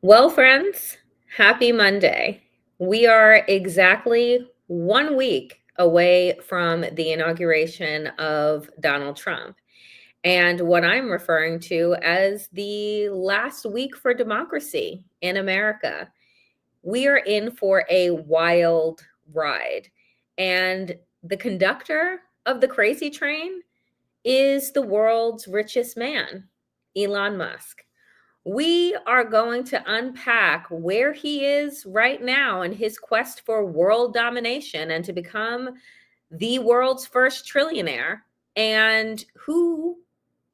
Well, friends, happy Monday. We are exactly 1 week away from the inauguration of Donald Trump and what I'm referring to as the last week for democracy in America. We are in for a wild ride. And the conductor of the crazy train is the world's richest man, Elon Musk. We are going to unpack where he is right now in his quest for world domination and to become the world's first trillionaire, and who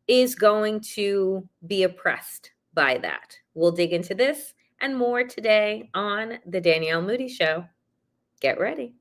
is going to be oppressed by that. We'll dig into this and more today on The Danielle Moodie Show. Get ready.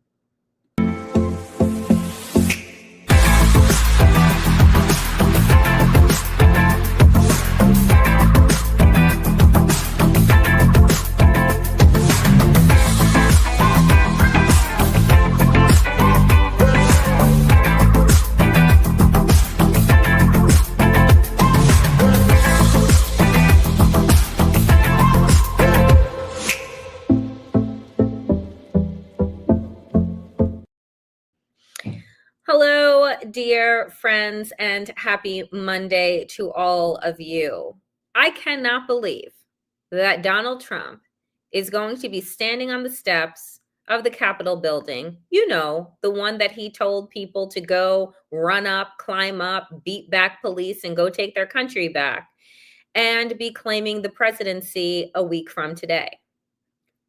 Hello, dear friends, and happy Monday to all of you. I cannot believe that Donald Trump is going to be standing on the steps of the Capitol building, the one that he told people to go run up, climb up, beat back police, and go take their country back, and be claiming the presidency a week from today.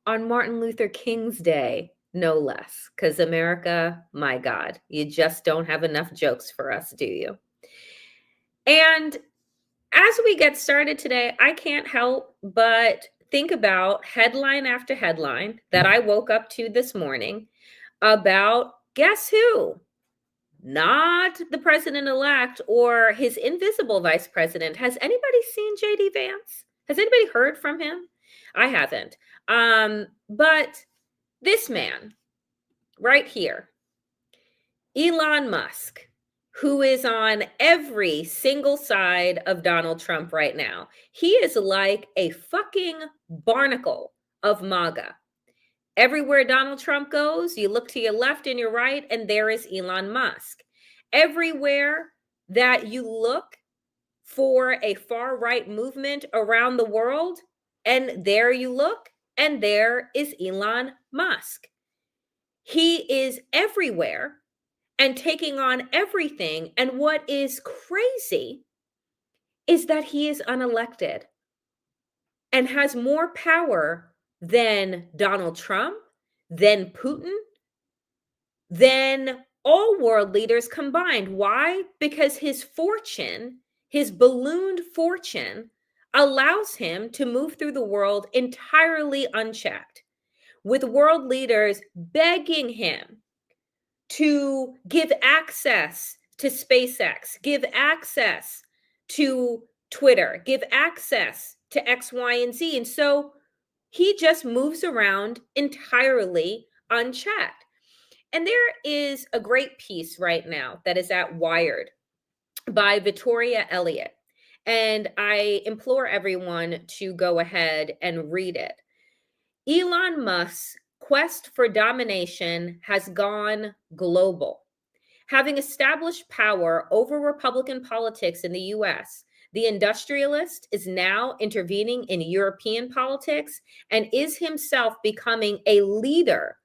On Martin Luther King's Day, no less, because America, my God, you just don't have enough jokes for us, do you? And as we get started today, I can't help but think about headline after headline that I woke up to this morning about, guess who? Not the president-elect or his invisible vice president. Has anybody seen JD Vance? Has anybody heard from him? I haven't. But this man right here, Elon Musk, who is on every single side of Donald Trump right now, he is like a fucking barnacle of MAGA. Everywhere Donald Trump goes, you look to your left and your right, and there is Elon Musk. Everywhere that you look for a far right movement around the world, and there you look, and there is Elon Musk. He is everywhere and taking on everything. And what is crazy is that he is unelected and has more power than Donald Trump, than Putin, than all world leaders combined. Why? Because his fortune, his ballooned fortune, allows him to move through the world entirely unchecked, with world leaders begging him to give access to SpaceX, give access to Twitter, give access to X, Y, and Z. And so he just moves around entirely unchecked. And there is a great piece right now that is at Wired by Victoria Elliott. And I implore everyone to go ahead and read it. Elon Musk's quest for domination has gone global. Having established power over Republican politics in the US, the industrialist is now intervening in European politics and is himself becoming a leader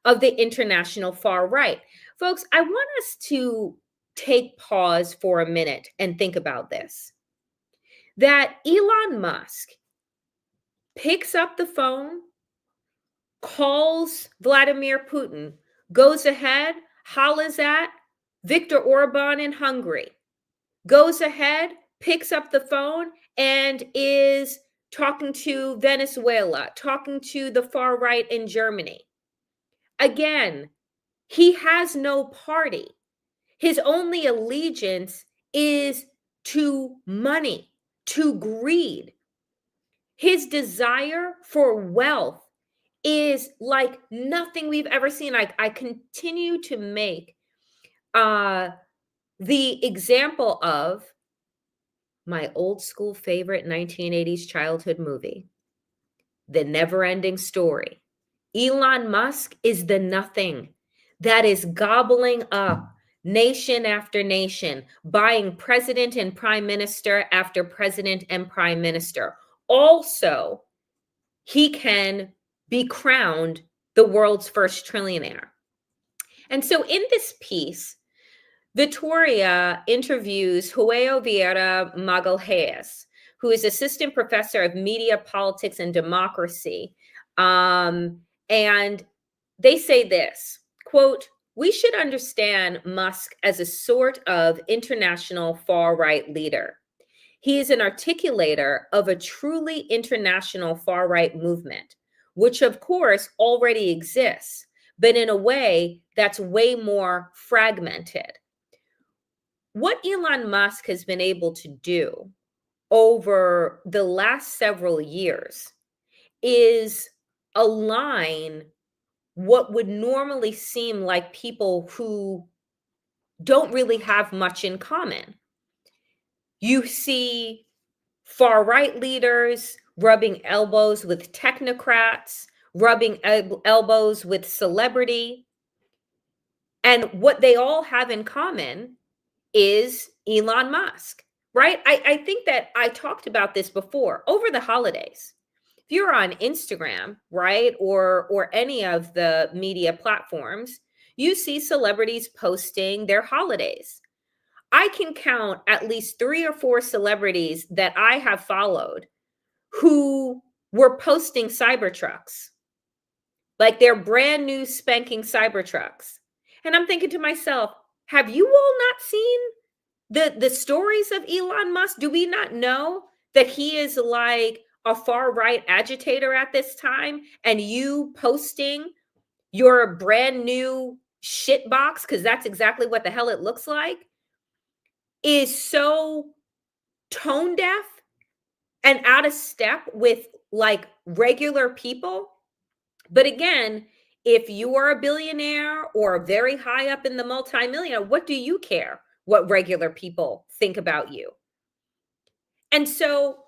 of the international far right. Folks, I want us to take pause for a minute and think about this. That Elon Musk picks up the phone, calls Vladimir Putin, goes ahead, hollers at Viktor Orban in Hungary, goes ahead, picks up the phone, and is talking to Venezuela, talking to the far right in Germany. Again, he has no party. His only allegiance is to money, to greed. His desire for wealth is like nothing we've ever seen. I continue to make the example of my old school favorite 1980s childhood movie, the never-ending story. Elon Musk is the nothing that is gobbling up nation after nation, buying president and prime minister after president and prime minister. Also, he can be crowned the world's first trillionaire. And so in this piece, Victoria interviews Joao Vieira Magalhães, who is assistant professor of media, politics, and democracy. And they say this, quote, "We should understand Musk as a sort of international far-right leader. He is an articulator of a truly international far-right movement, which of course already exists, but in a way that's way more fragmented." What Elon Musk has been able to do over the last several years is align what would normally seem like people who don't really have much in common. You see far-right leaders rubbing elbows with technocrats, rubbing elbows with celebrity. And what they all have in common is Elon Musk, right? I think that I talked about this before over the holidays. If you're on Instagram, right, or any of the media platforms, you see celebrities posting their holidays. I can count at least 3 or 4 celebrities that I have followed who were posting Cybertrucks, like their brand new spanking Cybertrucks. And I'm thinking to myself, have you all not seen the stories of Elon Musk? Do we not know that he is like a far-right agitator at this time, and you posting your brand new shit box, because that's exactly what the hell it looks like, is so tone deaf and out of step with like regular people? But again, if you are a billionaire or very high up in the multi-millionaire, what do you care what regular people think about you? And so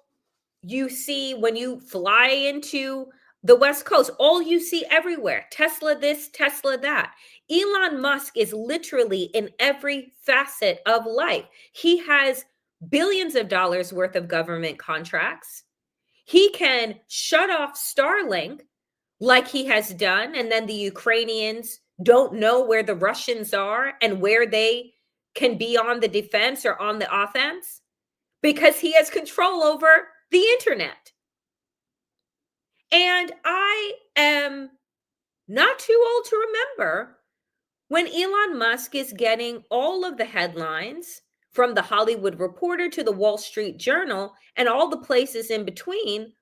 you see when you fly into the West Coast, all you see everywhere, Tesla this, Tesla that. Elon Musk is literally in every facet of life. He has billions of dollars worth of government contracts. He can shut off Starlink like he has done, and then the Ukrainians don't know where the Russians are and where they can be on the defense or on the offense, because he has control over the internet. And I am not too old to remember when Elon Musk is getting all of the headlines from the Hollywood Reporter to the Wall Street Journal and all the places in between,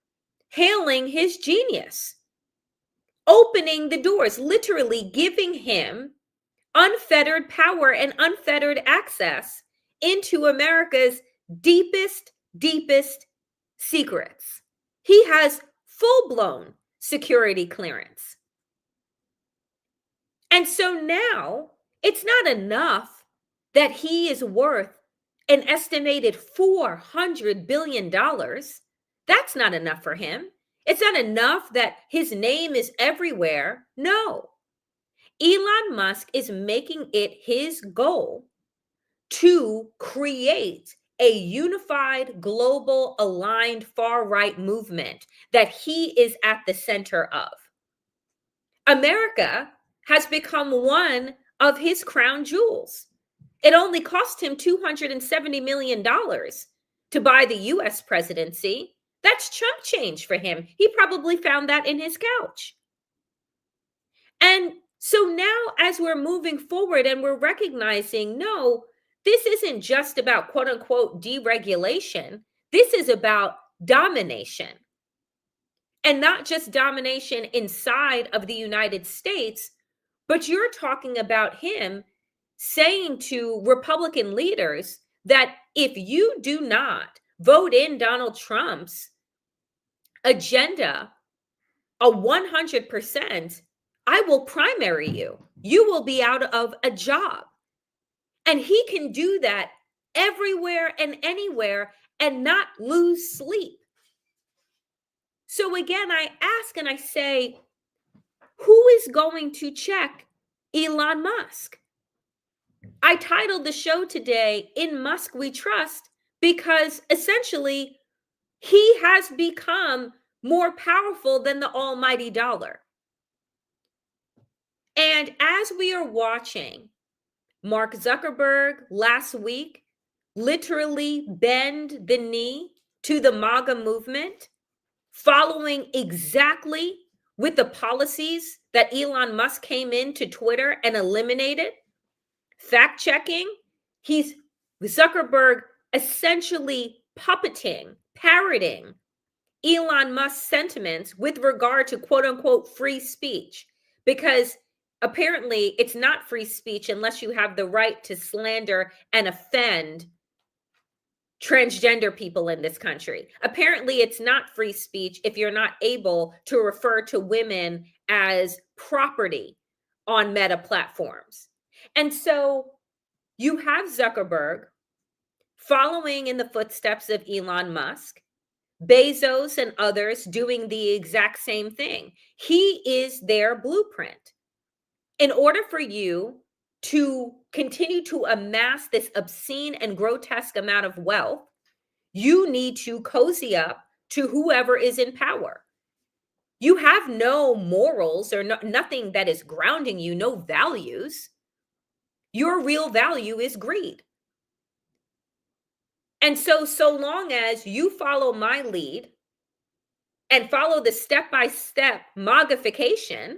hailing his genius, opening the doors, literally giving him unfettered power and unfettered access into America's deepest secrets. He has full-blown security clearance. And so now it's not enough that he is worth an estimated $400 billion. That's not enough for him. It's not enough that his name is everywhere. No. Elon Musk is making it his goal to create a unified, global, aligned, far-right movement that he is at the center of. America has become one of his crown jewels. It only cost him $270 million to buy the US presidency. That's chump change for him. He probably found that in his couch. And so now, as we're moving forward and we're recognizing, no, this isn't just about quote unquote deregulation. This is about domination. And not just domination inside of the United States, but you're talking about him saying to Republican leaders that if you do not vote in Donald Trump's agenda, 100%, I will primary you. You will be out of a job. And he can do that everywhere and anywhere and not lose sleep. So again, I ask and I say, who is going to check Elon Musk? I titled the show today, In Musk We Trust, because essentially he has become more powerful than the almighty dollar. And as we are watching Mark Zuckerberg last week literally bend the knee to the MAGA movement, following exactly with the policies that Elon Musk came into Twitter and eliminated, fact checking, he's Zuckerberg essentially puppeting, parroting Elon Musk's sentiments with regard to quote unquote free speech, because apparently it's not free speech unless you have the right to slander and offend transgender people in this country. Apparently it's not free speech if you're not able to refer to women as property on meta platforms. And so you have Zuckerberg following in the footsteps of Elon Musk, Bezos and others doing the exact same thing. He is their blueprint. In order for you to continue to amass this obscene and grotesque amount of wealth, you need to cozy up to whoever is in power. You have no morals or nothing that is grounding you, no values. Your real value is greed. And so long as you follow my lead and follow the step-by-step MAGAification,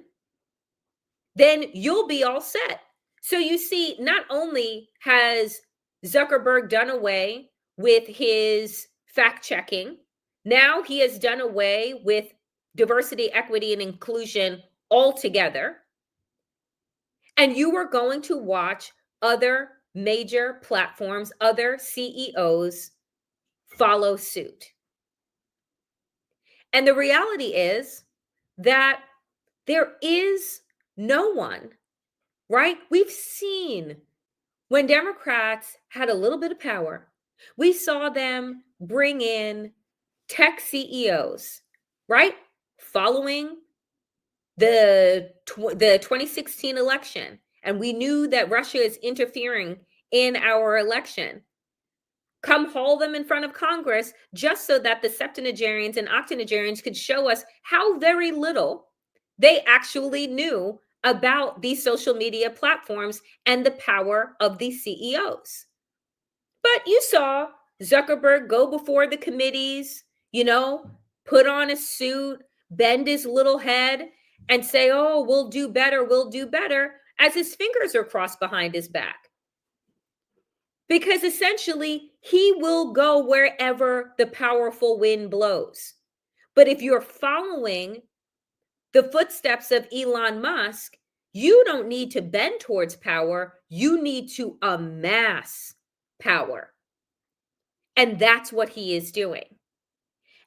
then you'll be all set. So you see, not only has Zuckerberg done away with his fact-checking, now he has done away with diversity, equity, and inclusion altogether. And you are going to watch other major platforms, other CEOs follow suit. And the reality is that there is no one, right? We've seen when Democrats had a little bit of power, we saw them bring in tech CEOs, right? Following the 2016 election. And we knew that Russia is interfering in our election. Come haul them in front of Congress just so that the septuagenarians and octogenarians could show us how very little they actually knew about these social media platforms and the power of these CEOs. But you saw Zuckerberg go before the committees, put on a suit, bend his little head, and say, oh, we'll do better, as his fingers are crossed behind his back. Because essentially, he will go wherever the powerful wind blows. But if you're following the footsteps of Elon Musk, you don't need to bend towards power. You need to amass power. And that's what he is doing.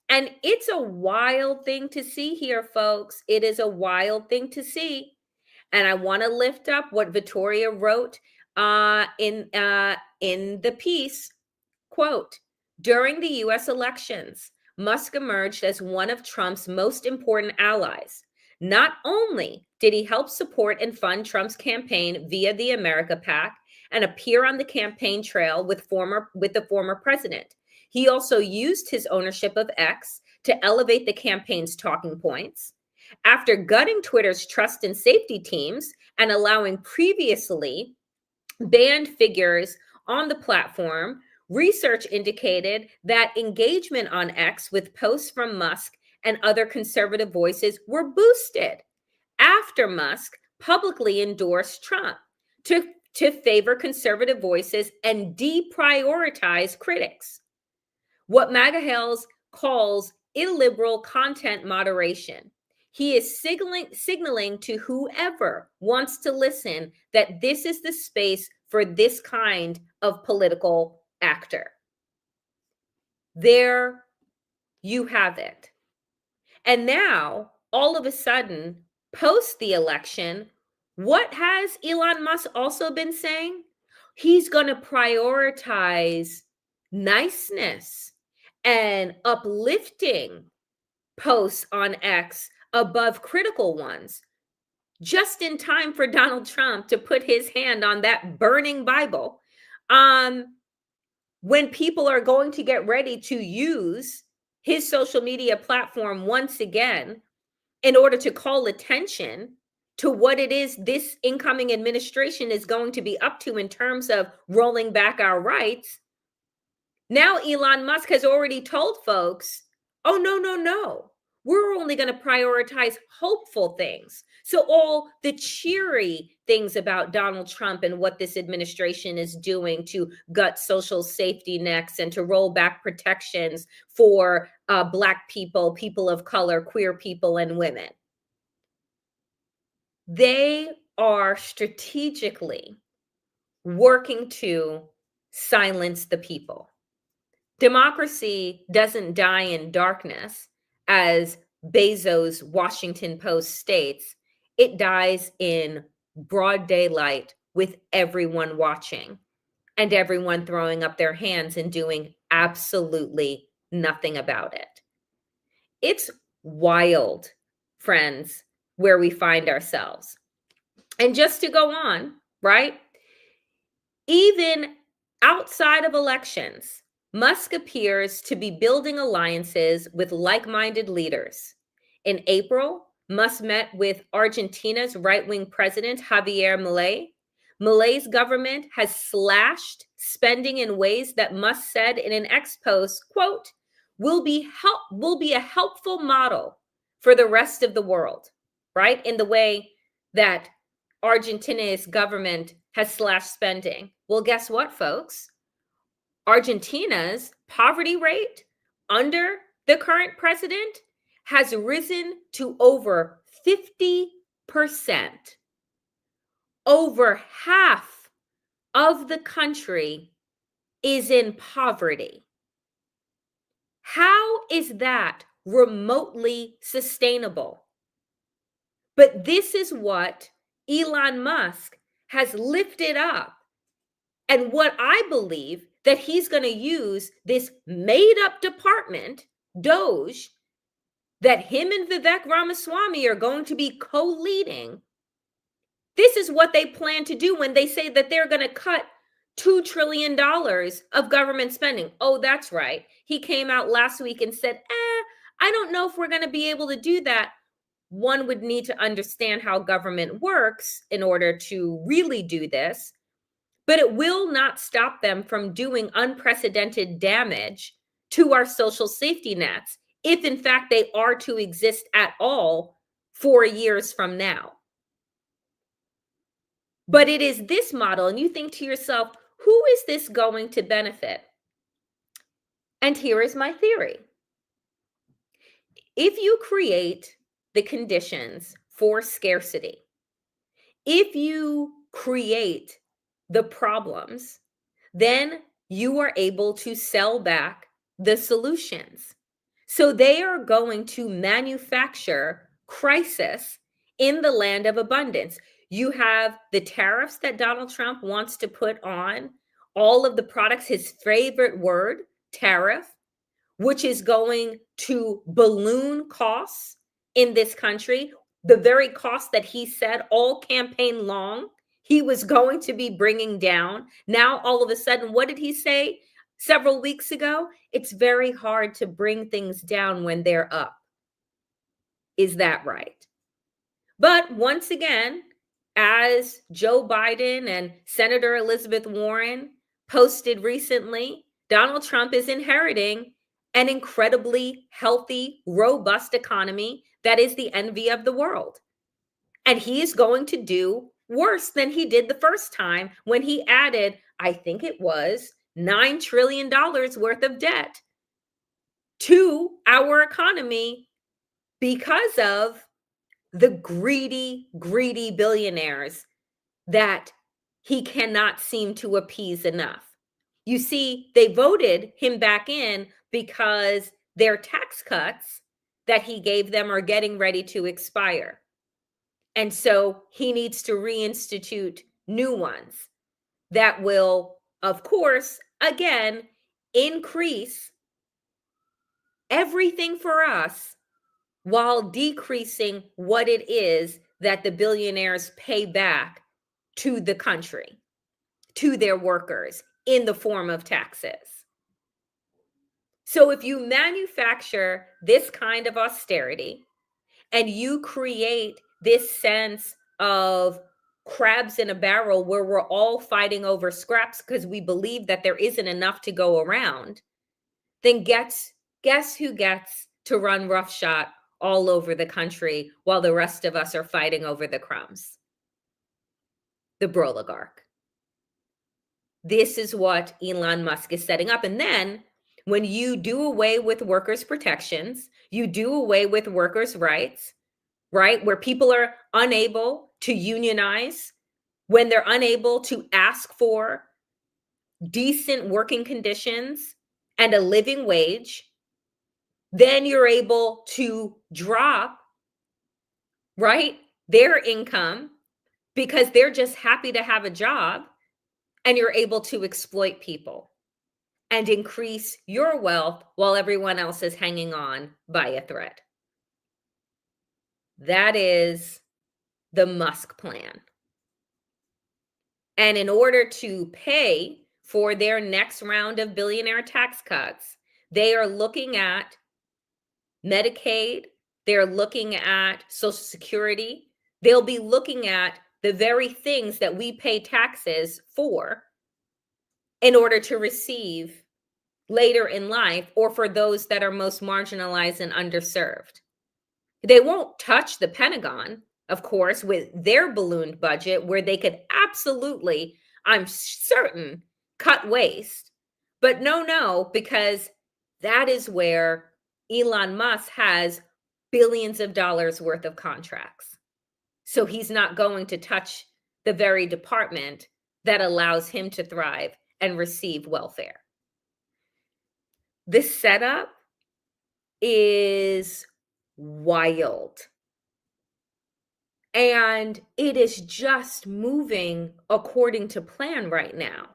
And it's a wild thing to see here, folks. It is a wild thing to see. And I want to lift up what Victoria wrote in the piece. Quote, during the US elections, Musk emerged as one of Trump's most important allies. Not only did he help support and fund Trump's campaign via the America PAC and appear on the campaign trail with the former president, he also used his ownership of X to elevate the campaign's talking points. After gutting Twitter's trust and safety teams and allowing previously banned figures on the platform, research indicated that engagement on X with posts from Musk and other conservative voices were boosted after Musk publicly endorsed Trump to favor conservative voices and deprioritize critics. What MAGA Hells calls illiberal content moderation. He is signaling to whoever wants to listen that this is the space for this kind of political actor. There you have it. And now, all of a sudden, post the election, what has Elon Musk also been saying? He's going to prioritize niceness and uplifting posts on X above critical ones, just in time for Donald Trump to put his hand on that burning Bible. When people are going to get ready to use his social media platform once again in order to call attention to what it is this incoming administration is going to be up to in terms of rolling back our rights. Now, Elon Musk has already told folks, oh, no, no, no. We're only going to prioritize hopeful things. So, all the cheery things about Donald Trump and what this administration is doing to gut social safety nets and to roll back protections for Black people, people of color, queer people, and women. They are strategically working to silence the people. Democracy doesn't die in darkness, as Bezos' Washington Post states. It dies in broad daylight with everyone watching and everyone throwing up their hands and doing absolutely nothing about it. It's wild, friends, where we find ourselves. And just to go on, right? Even outside of elections, Musk appears to be building alliances with like-minded leaders. In April, Musk met with Argentina's right-wing president, Javier Milei. Milei's government has slashed spending in ways that Musk said in an X post, quote, will be a helpful model for the rest of the world, right? In the way that Argentina's government has slashed spending. Well, guess what, folks? Argentina's poverty rate under the current president has risen to over 50%. Over half of the country is in poverty. How is that remotely sustainable? But this is what Elon Musk has lifted up, and what I believe that he's going to use this made-up department, Doge, that him and Vivek Ramaswamy are going to be co-leading. This is what they plan to do when they say that they're going to cut $2 trillion of government spending. Oh, that's right. He came out last week and said, I don't know if we're going to be able to do that. One would need to understand how government works in order to really do this. But it will not stop them from doing unprecedented damage to our social safety nets, if in fact they are to exist at all 4 years from now. But it is this model, and you think to yourself, who is this going to benefit? And here is my theory. If you create the conditions for scarcity, if you create the problems, then you are able to sell back the solutions. So they are going to manufacture crisis in the land of abundance. You have the tariffs that Donald Trump wants to put on all of the products, his favorite word, tariff, which is going to balloon costs in this country, the very cost that he said all campaign long he was going to be bringing down. Now, all of a sudden, what did he say several weeks ago? It's very hard to bring things down when they're up. Is that right? But once again, as Joe Biden and Senator Elizabeth Warren posted recently, Donald Trump is inheriting an incredibly healthy, robust economy that is the envy of the world. And he is going to do worse than he did the first time when he added, I think it was $9 trillion worth of debt to our economy because of the greedy, greedy billionaires that he cannot seem to appease enough. You see, they voted him back in because their tax cuts that he gave them are getting ready to expire. And so he needs to reinstitute new ones that will, of course, again, increase everything for us while decreasing what it is that the billionaires pay back to the country, to their workers in the form of taxes. So if you manufacture this kind of austerity and you create this sense of crabs in a barrel where we're all fighting over scraps because we believe that there isn't enough to go around, then guess who gets to run roughshod all over the country while the rest of us are fighting over the crumbs? The broligarch. This is what Elon Musk is setting up. And then when you do away with workers' protections, you do away with workers' rights, right? Where people are unable to unionize, when they're unable to ask for decent working conditions and a living wage, then you're able to drop, right, their income because they're just happy to have a job, and you're able to exploit people and increase your wealth while everyone else is hanging on by a thread. That is the Musk plan. And in order to pay for their next round of billionaire tax cuts, they are looking at Medicaid, they're looking at Social Security, they'll be looking at the very things that we pay taxes for in order to receive later in life, or for those that are most marginalized and underserved. They won't touch the Pentagon, of course, with their ballooned budget, where they could absolutely, I'm certain, cut waste. But no, because that is where Elon Musk has billions of dollars worth of contracts. So he's not going to touch the very department that allows him to thrive and receive welfare. This setup is wild. And it is just moving according to plan right now,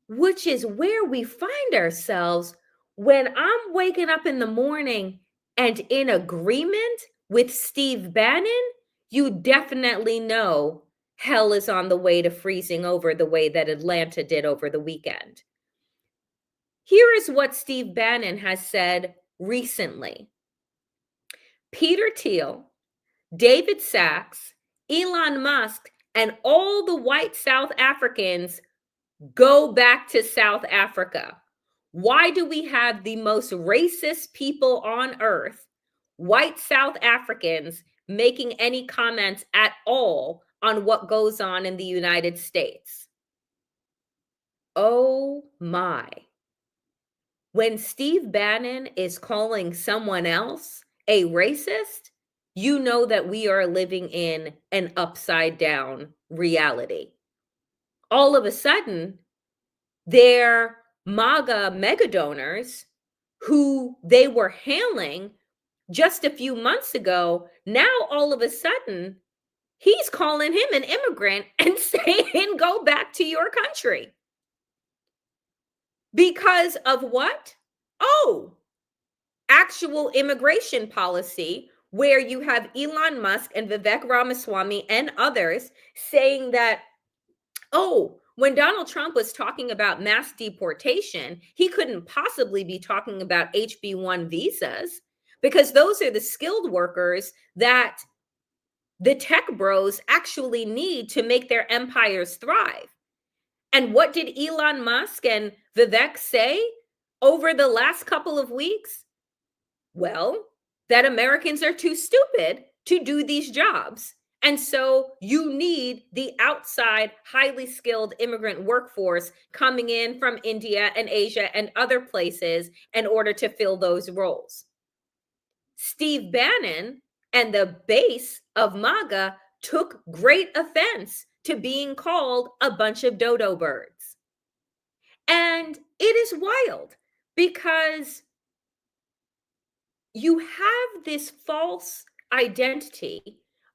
which is where we find ourselves when I'm waking up in the morning and in agreement with Steve Bannon. You definitely know hell is on the way to freezing over the way that Atlanta did over the weekend. Here is what Steve Bannon has said recently. Peter Thiel, David Sachs, Elon Musk, and all the white South Africans go back to South Africa. Why do we have the most racist people on earth, white South Africans, making any comments at all on what goes on in the United States? Oh my. When Steve Bannon is calling someone else a racist, you know that we are living in an upside down reality. All of a sudden, their MAGA mega donors who they were hailing just a few months ago, now all of a sudden, he's calling him an immigrant and saying, go back to your country. Because of what? Oh, actual immigration policy, where you have Elon Musk and Vivek Ramaswamy and others saying that, oh, when Donald Trump was talking about mass deportation, he couldn't possibly be talking about HB1 visas, because those are the skilled workers that the tech bros actually need to make their empires thrive. And what did Elon Musk and Vivek say over the last couple of weeks? Well, that Americans are too stupid to do these jobs. And so you need the outside, highly skilled immigrant workforce coming in from India and Asia and other places in order to fill those roles. Steve Bannon and the base of MAGA took great offense to being called a bunch of dodo birds. And it is wild because you have this false identity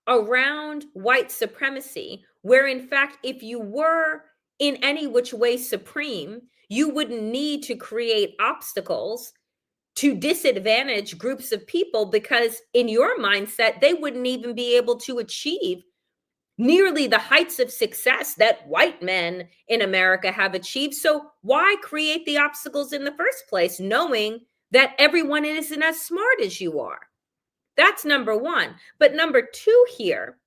around white supremacy, where in fact, if you were in any which way supreme, you wouldn't need to create obstacles to disadvantage groups of people because in your mindset, they wouldn't even be able to achieve nearly the heights of success that white men in America have achieved. So why create the obstacles in the first place, knowing that everyone isn't as smart as you are? That's number one. But number two here,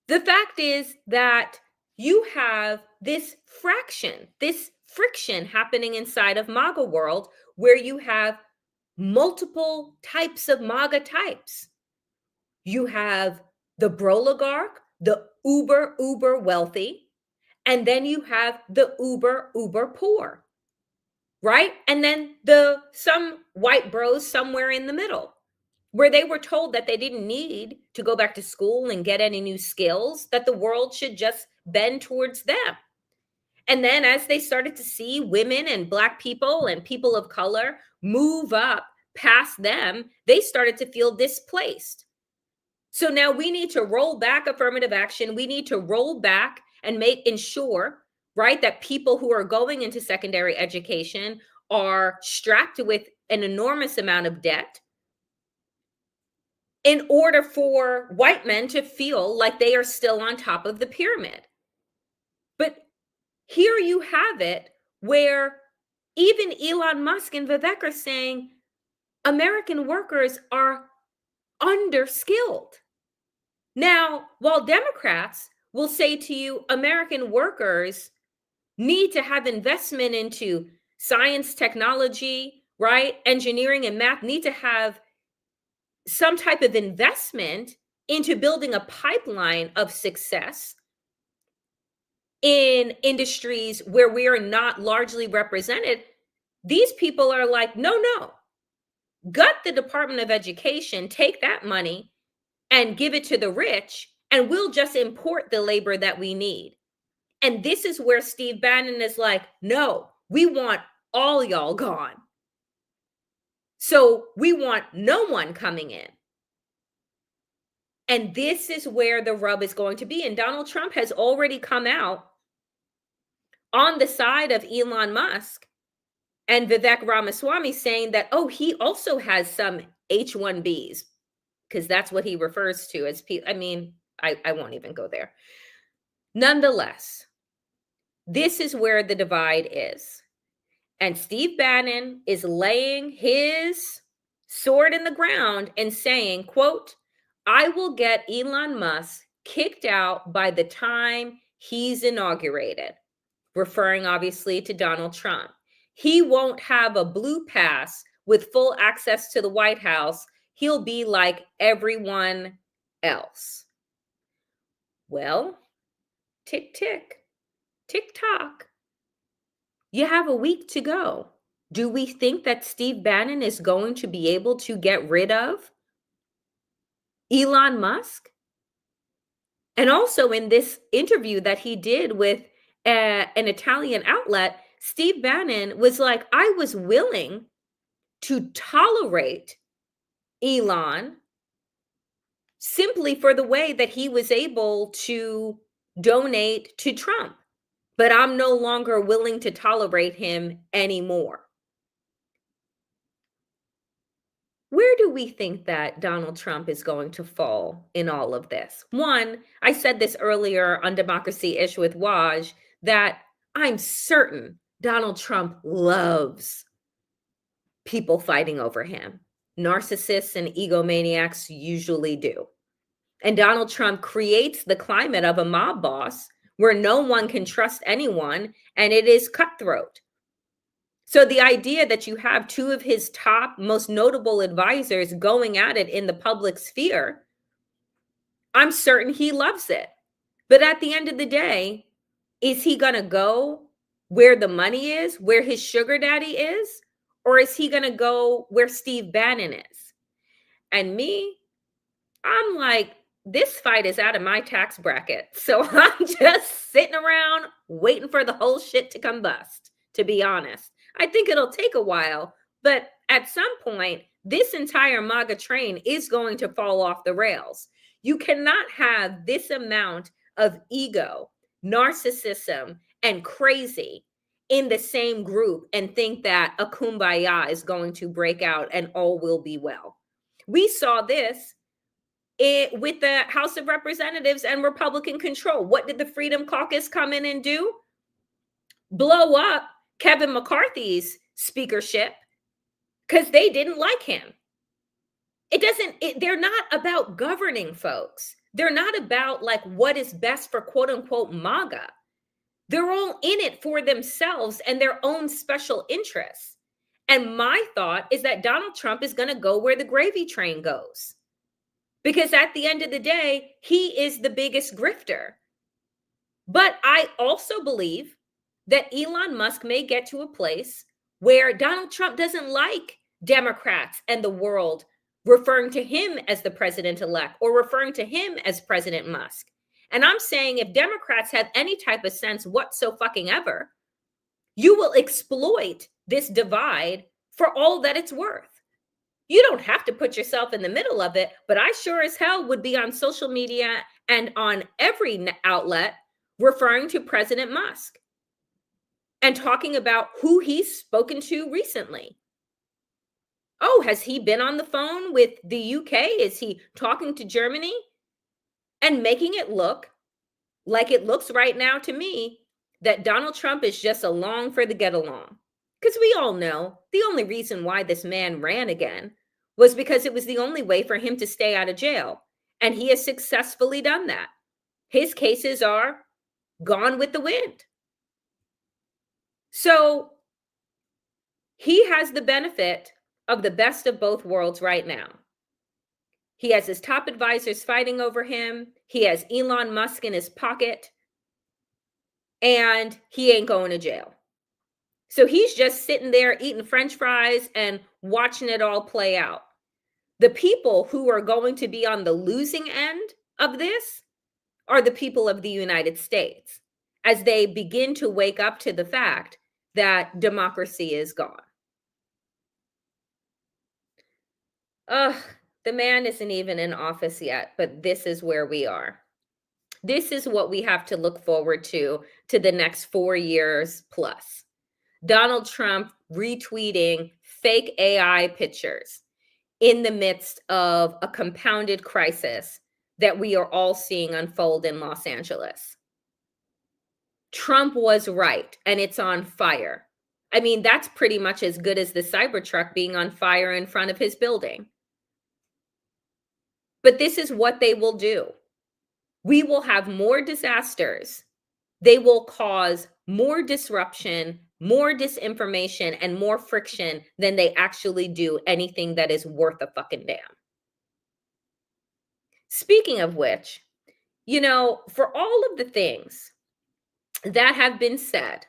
the fact is that you have this friction happening inside of MAGA world where you have multiple types of MAGA types. You have the broligarch, the uber wealthy, and then you have the uber poor, right? And then some white bros somewhere in the middle, where they were told that they didn't need to go back to school and get any new skills, that the world should just bend towards them. And then as they started to see women and Black people and people of color move up past them, they started to feel displaced. So now we need to roll back affirmative action. We need to roll back and ensure, right, that people who are going into secondary education are strapped with an enormous amount of debt in order for white men to feel like they are still on top of the pyramid. But here you have it where even Elon Musk and Vivek are saying American workers are underskilled. Now, while Democrats will say to you, American workers need to have investment into science, technology, right? Engineering and math, need to have some type of investment into building a pipeline of success in industries where we are not largely represented. These people are like, no, gut the Department of Education, take that money and give it to the rich, and we'll just import the labor that we need. And this is where Steve Bannon is like, no, we want all y'all gone. So we want no one coming in. And this is where the rub is going to be. And Donald Trump has already come out on the side of Elon Musk and Vivek Ramaswamy saying that, oh, he also has some H-1Bs, because that's what he refers to as people. I mean, I won't even go there. Nonetheless, this is where the divide is. And Steve Bannon is laying his sword in the ground and saying, quote, I will get Elon Musk kicked out by the time he's inaugurated, referring obviously to Donald Trump. He won't have a blue pass with full access to the White House. He'll be like everyone else. Well, tick, tick, tick tock. You have a week to go. Do we think that Steve Bannon is going to be able to get rid of Elon Musk? And also in this interview that he did with an Italian outlet, Steve Bannon was like, I was willing to tolerate Elon simply for the way that he was able to donate to Trump, but I'm no longer willing to tolerate him anymore. Where do we think that Donald Trump is going to fall in all of this? One, I said this earlier on Democracy-ish with Waj, that I'm certain Donald Trump loves people fighting over him. Narcissists and egomaniacs usually do. And Donald Trump creates the climate of a mob boss where no one can trust anyone, and it is cutthroat. So the idea that you have two of his top, most notable advisors going at it in the public sphere, I'm certain he loves it. But at the end of the day, is he going to go where the money is, where his sugar daddy is? Or is he going to go where Steve Bannon is? And me, I'm like, this fight is out of my tax bracket. So I'm just sitting around waiting for the whole shit to combust, to be honest. I think it'll take a while, but at some point, this entire MAGA train is going to fall off the rails. You cannot have this amount of ego, narcissism, and crazy in the same group and think that a kumbaya is going to break out and all will be well. We saw this with the House of Representatives and Republican control. What did the Freedom Caucus come in and do? Blow up Kevin McCarthy's speakership because they didn't like him. They're not about governing, folks. They're not about like what is best for quote unquote MAGA. They're all in it for themselves and their own special interests. And my thought is that Donald Trump is going to go where the gravy train goes. Because at the end of the day, he is the biggest grifter. But I also believe that Elon Musk may get to a place where Donald Trump doesn't like Democrats and the world referring to him as the president-elect or referring to him as President Musk. And I'm saying if Democrats have any type of sense whatsoever, you will exploit this divide for all that it's worth. You don't have to put yourself in the middle of it, but I sure as hell would be on social media and on every outlet referring to President Musk and talking about who he's spoken to recently. Oh, has he been on the phone with the UK? Is he talking to Germany? And making it look like it looks right now to me that Donald Trump is just along for the get along. Because we all know the only reason why this man ran again was because it was the only way for him to stay out of jail. And he has successfully done that. His cases are gone with the wind. So he has the benefit of the best of both worlds right now. He has his top advisors fighting over him. He has Elon Musk in his pocket. And he ain't going to jail. So he's just sitting there eating French fries and watching it all play out. The people who are going to be on the losing end of this are the people of the United States as they begin to wake up to the fact that democracy is gone. The man isn't even in office yet, but this is where we are. This is what we have to look forward to the next 4 years plus. Donald Trump retweeting fake AI pictures in the midst of a compounded crisis that we are all seeing unfold in Los Angeles. Trump was right, and it's on fire. I mean, that's pretty much as good as the Cybertruck being on fire in front of his building. But this is what they will do. We will have more disasters. They will cause more disruption, more disinformation, and more friction than they actually do anything that is worth a fucking damn. Speaking of which, for all of the things that have been said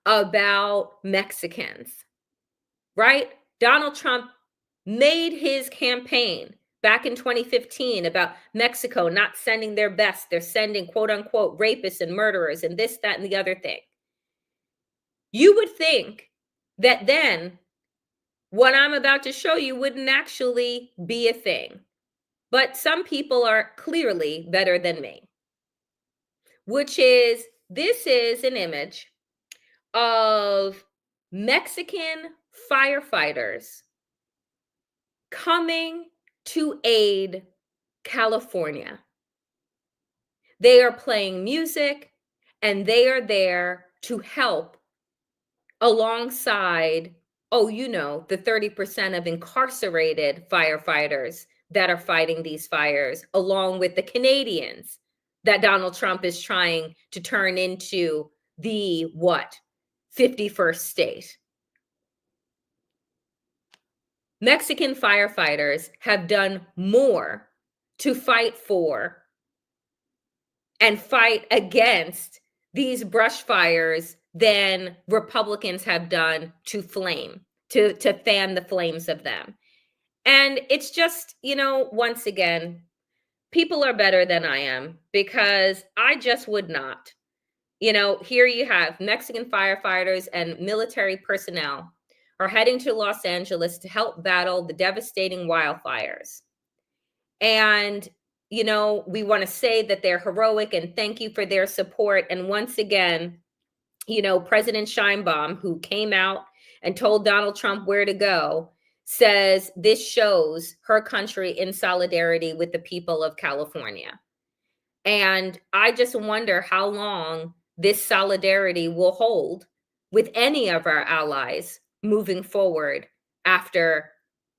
about Mexicans, right? Donald Trump made his campaign back in 2015 about Mexico not sending their best. They're sending quote unquote rapists and murderers and this, that, and the other thing. You would think that then what I'm about to show you wouldn't actually be a thing. But some people are clearly better than me, this is an image of Mexican firefighters coming to aid California. They are playing music and they are there to help alongside, the 30% of incarcerated firefighters that are fighting these fires, along with the Canadians that Donald Trump is trying to turn into the 51st state. Mexican firefighters have done more to fight for and fight against these brush fires than Republicans have done to fan the flames of them. And it's just, once again, people are better than I am because I just would not. Here you have Mexican firefighters and military personnel are heading to Los Angeles to help battle the devastating wildfires. And, we want to say that they're heroic and thank you for their support. And once again, President Scheinbaum, who came out and told Donald Trump where to go, says this shows her country in solidarity with the people of California. And I just wonder how long this solidarity will hold with any of our allies moving forward after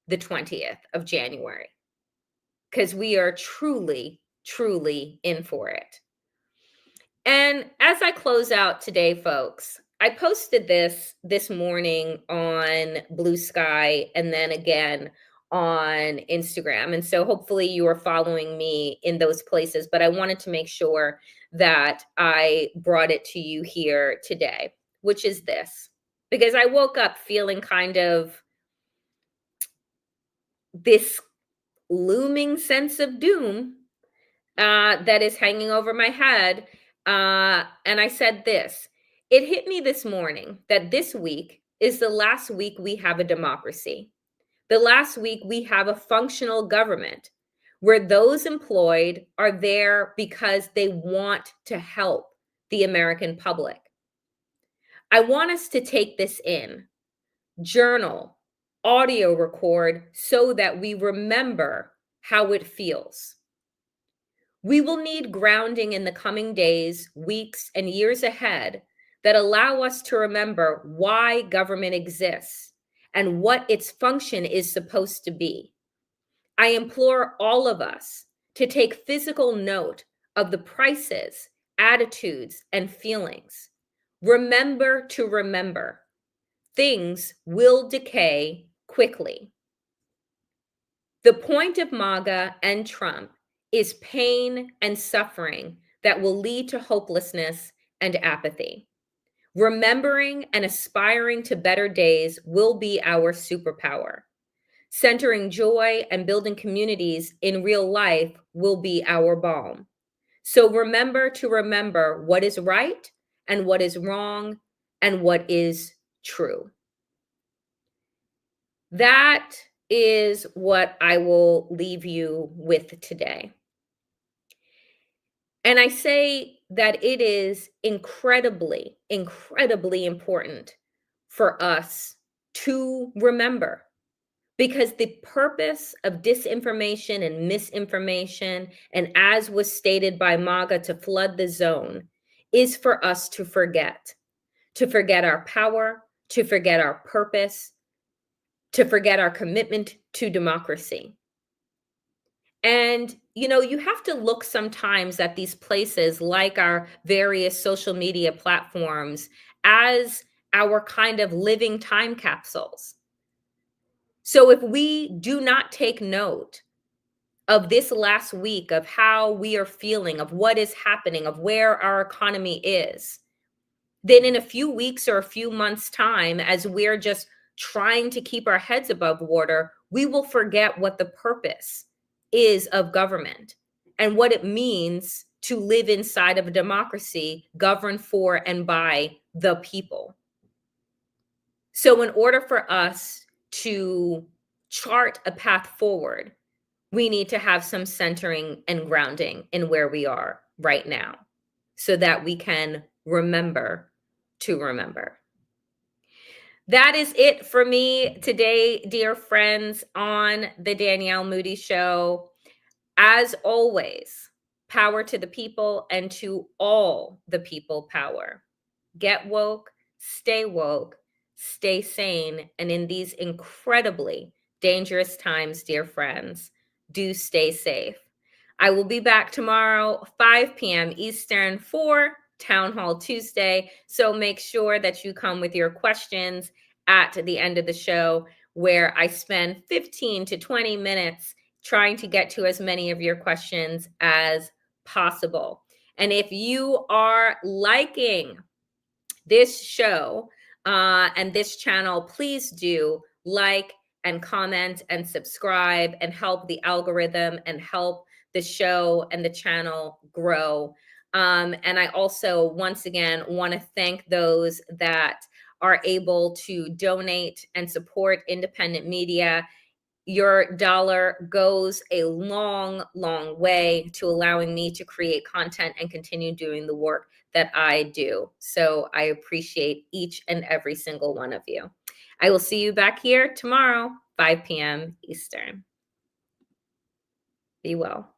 the 20th of January, because we are truly, truly in for it. And as I close out today, folks, I posted this morning on Blue Sky and then again on Instagram. And so hopefully you are following me in those places, but I wanted to make sure that I brought it to you here today, which is this, because I woke up feeling kind of this looming sense of doom that is hanging over my head. And I said this, it hit me this morning that this week is the last week we have a democracy. The last week we have a functional government where those employed are there because they want to help the American public. I want us to take this in, journal, audio record so that we remember how it feels. We will need grounding in the coming days, weeks, and years ahead that allow us to remember why government exists and what its function is supposed to be. I implore all of us to take physical note of the prices, attitudes, and feelings. Remember to remember. Things will decay quickly. The point of MAGA and Trump is pain and suffering that will lead to hopelessness and apathy. Remembering and aspiring to better days will be our superpower. Centering joy and building communities in real life will be our balm. So remember to remember what is right and what is wrong and what is true. That is what I will leave you with today. And I say that it is incredibly, incredibly important for us to remember, because the purpose of disinformation and misinformation, and as was stated by MAGA to flood the zone, is for us to forget our power, to forget our purpose, to forget our commitment to democracy. And, you have to look sometimes at these places like our various social media platforms as our kind of living time capsules. So if we do not take note of this last week, of how we are feeling, of what is happening, of where our economy is, then in a few weeks or a few months' time, as we're just trying to keep our heads above water, we will forget what the purpose is of government and what it means to live inside of a democracy governed for and by the people. So in order for us to chart a path forward, we need to have some centering and grounding in where we are right now so that we can remember to remember. That is it for me today, dear friends, on the Danielle Moodie Show. As always, power to the people, and to all the people power. Get woke, stay sane, and in these incredibly dangerous times, dear friends, do stay safe. I will be back tomorrow, 5 p.m. Eastern, for Town Hall Tuesday. So make sure that you come with your questions at the end of the show, where I spend 15 to 20 minutes trying to get to as many of your questions as possible. And if you are liking this show and this channel, please do like and comment and subscribe and help the algorithm and help the show and the channel grow. And I also, once again, want to thank those that are able to donate and support independent media your dollar goes a long, long way to allowing me to create content and continue doing the work that I do. So I appreciate each and every single one of you. I will see you back here tomorrow, 5 p.m. Eastern. Be well.